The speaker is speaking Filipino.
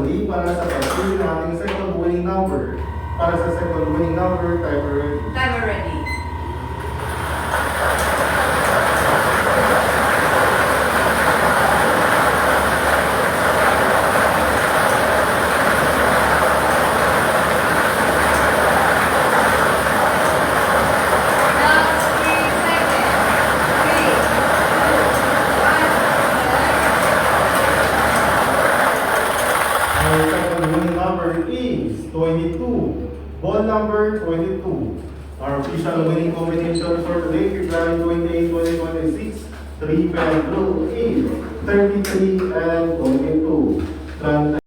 muli para sa pagpili ng ating second winning number. Para sa second winning number, timer ready. Timer ready. Last 3 seconds. 3, 2, 1. Our second winning number is 22. Ball number 22. Our official winning combination for today, February 28, 2026, 3, 5, 2, 8, 33, and 22.